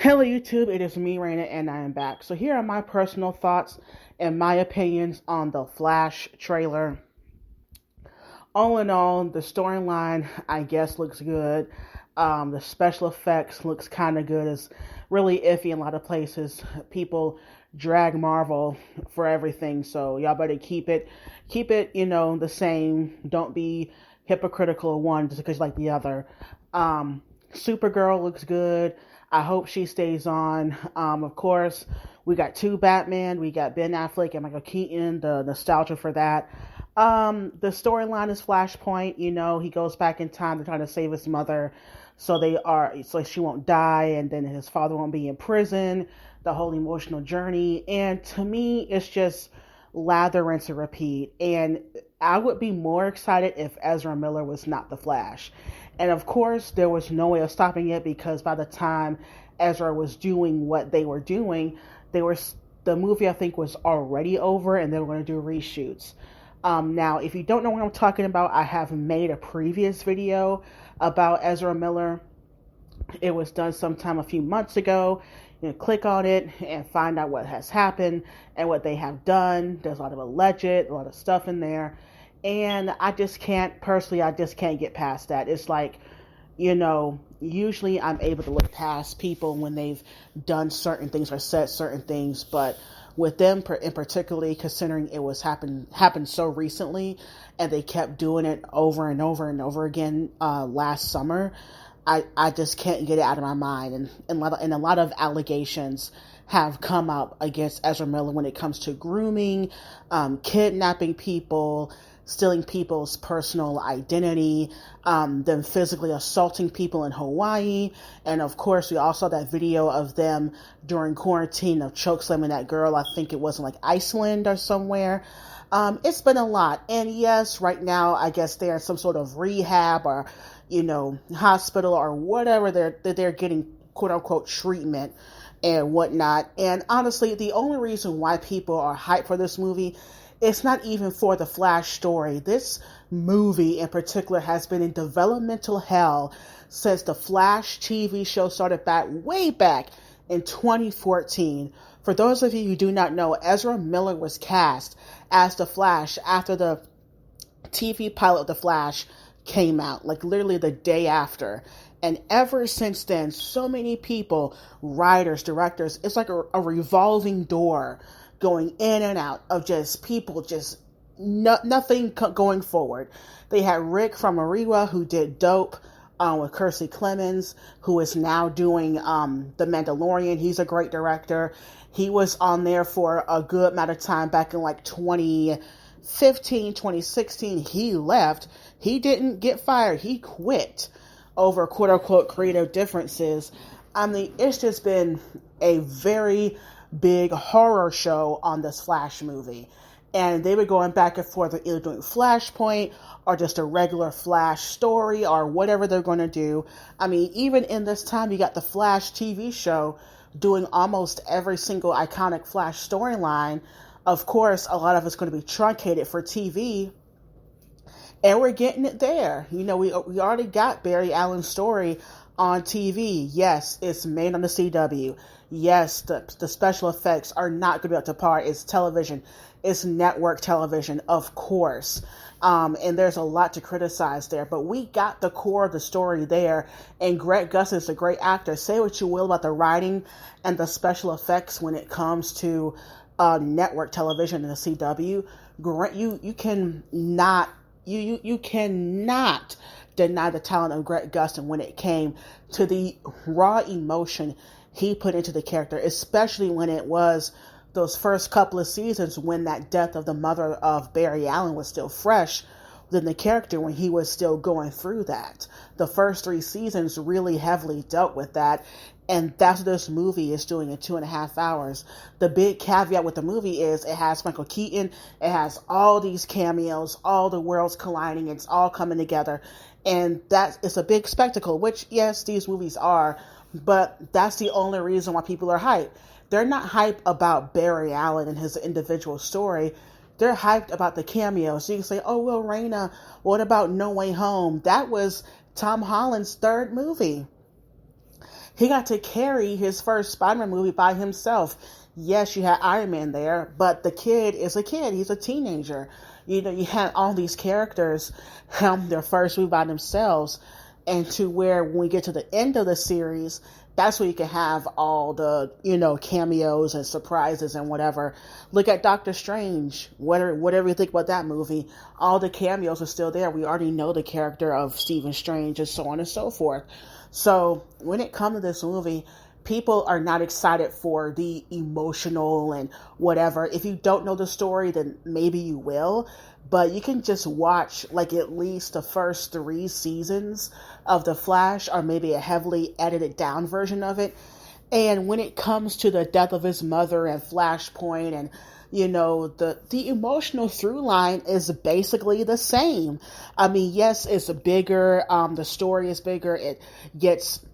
Hello YouTube, it is me, Raina, and I am back. So here are my personal thoughts and my opinions on the Flash trailer. All in all, the storyline, I guess, looks good. The special effects looks kind of good. It's really iffy in a lot of places. People drag Marvel for everything, so y'all better keep it, the same. Don't be hypocritical of one just because you like the other. Supergirl looks good. I hope she stays on. Of course, we got two Batman. We got Ben Affleck and Michael Keaton. The nostalgia for that. The storyline is Flashpoint. He goes back in time to try to save his mother, so she won't die, and then his father won't be in prison. The whole emotional journey, and to me, it's just lather, rinse, and repeat. And I would be more excited if Ezra Miller was not the Flash. And of course, there was no way of stopping it because by the time Ezra was doing what they were doing, they were the movie I think was already over, and they were going to do reshoots. Now, if you don't know what I'm talking about, I have made a previous video about Ezra Miller. It was done sometime a few months ago. Click on it and find out what has happened and what they have done. There's a lot of alleged, a lot of stuff in there. And I just can't get past that. It's like, usually I'm able to look past people when they've done certain things or said certain things, but with them in particularly, considering it was happened so recently, and they kept doing it over and over and over again last summer, I just can't get it out of my mind. And a lot of allegations have come up against Ezra Miller when it comes to grooming, kidnapping people, stealing people's personal identity, them physically assaulting people in Hawaii. And of course, we also saw that video of them during quarantine of chokeslamming that girl. I think it was in like Iceland or somewhere. It's been a lot. And yes, right now, I guess they're in some sort of rehab or, hospital or whatever. They're getting quote unquote treatment and whatnot. And honestly, the only reason why people are hyped for this movie, it's not even for the Flash story. This movie in particular has been in developmental hell since the Flash TV show started way back in 2014. For those of you who do not know, Ezra Miller was cast as the Flash after the TV pilot of the Flash came out, like literally the day after. And ever since then, so many people, writers, directors, it's like a revolving door going in and out of just people, just nothing going forward. They had Rick from Ariwa, who did Dope with Kirstie Clemens, who is now doing The Mandalorian. He's a great director. He was on there for a good amount of time back in like 2015, 2016. He left. He didn't get fired. He quit over quote unquote creative differences. I mean, it's just been a very big horror show on this Flash movie. And they were going back and forth, either doing Flashpoint or just a regular Flash story or whatever they're going to do. I mean, even in this time, you got the Flash TV show doing almost every single iconic Flash storyline. Of course, a lot of it's going to be truncated for TV. And we're getting it there. We already got Barry Allen's story on TV. Yes, it's made on the CW. Yes, the special effects are not going to be up to par. It's television. It's network television, of course. And there's a lot to criticize there. But we got the core of the story there. And Greg Gustin is a great actor. Say what you will about the writing and the special effects when it comes to network television and the CW. You cannot deny the talent of Greg Gustin when it came to the raw emotion he put into the character, especially when it was those first couple of seasons when that death of the mother of Barry Allen was still fresh within the character, when he was still going through that. The first 3 seasons really heavily dealt with that, and that's what this movie is doing in 2.5 hours. The big caveat with the movie is it has Michael Keaton, it has all these cameos, all the worlds colliding, it's all coming together, and it's a big spectacle, which, yes, these movies are, but that's the only reason why people are hyped. They're not hyped about Barry Allen and his individual story. They're hyped about the cameos. So you can say, oh, well, Raina, what about No Way Home? That was Tom Holland's 3rd movie. He got to carry his first Spider-Man movie by himself. Yes, you had Iron Man there, but the kid is a kid. He's a teenager. You know, you had all these characters helm their first movie by themselves, and to where when we get to the end of the series, that's where you can have all the, cameos and surprises and whatever. Look at Doctor Strange. Whatever you think about that movie, all the cameos are still there. We already know the character of Stephen Strange and so on and so forth. So when it comes to this movie, people are not excited for the emotional and whatever. If you don't know the story, then maybe you will. But you can just watch like at least the first 3 seasons of The Flash, or maybe a heavily edited down version of it. And when it comes to the death of his mother and Flashpoint, and the emotional through line is basically the same. I mean, yes, it's bigger. The story is bigger. It gets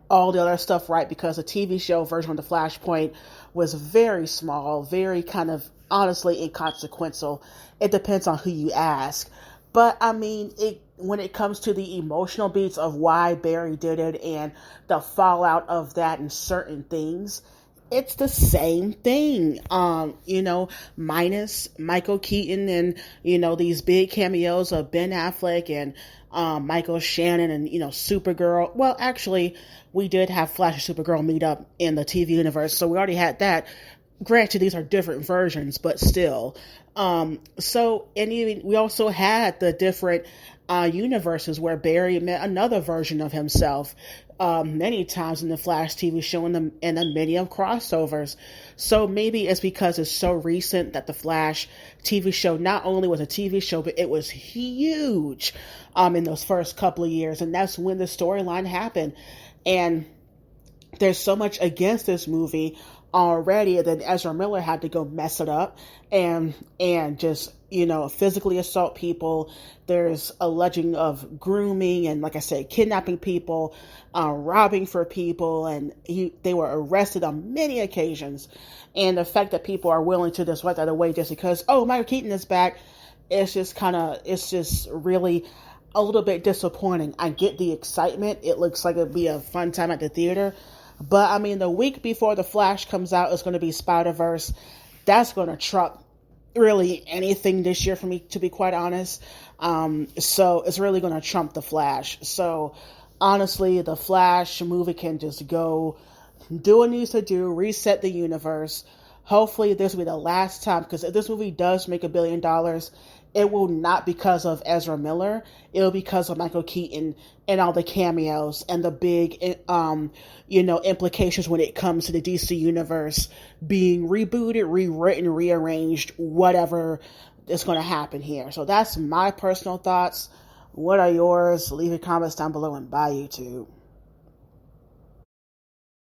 all the other stuff right, because the TV show version of the Flashpoint was very small, very kind of honestly inconsequential. It depends on who you ask. But I mean, when it comes to the emotional beats of why Barry did it and the fallout of that and certain things, it's the same thing. Minus Michael Keaton and, these big cameos of Ben Affleck and Michael Shannon and, Supergirl. Well, actually, we did have Flash and Supergirl meet up in the TV universe, so we already had that. Granted, these are different versions, but still. And even we also had the different universes where Barry met another version of himself many times in the Flash TV show and the many of crossovers. So maybe it's because it's so recent that the Flash TV show not only was a TV show, but it was huge in those first couple of years. And that's when the storyline happened. And there's so much against this movie already that Ezra Miller had to go mess it up and just, physically assault people. There's alleging of grooming and, like I said, kidnapping people, robbing for people, and they were arrested on many occasions. And the fact that people are willing to just let that away just because, oh, Michael Keaton is back, it's just really a little bit disappointing. I get the excitement. It looks like it'd be a fun time at the theater. But, I mean, the week before The Flash comes out is going to be Spider-Verse. That's going to trump really anything this year for me, to be quite honest. So it's really going to trump The Flash. So, honestly, The Flash movie can just go do what it needs to do, reset the universe. Hopefully this will be the last time, because if this movie does make $1 billion, it will not because of Ezra Miller. It'll because of Michael Keaton and all the cameos and the big, implications when it comes to the DC universe being rebooted, rewritten, rearranged, whatever is going to happen here. So that's my personal thoughts. What are yours? Leave your comments down below, and bye, YouTube.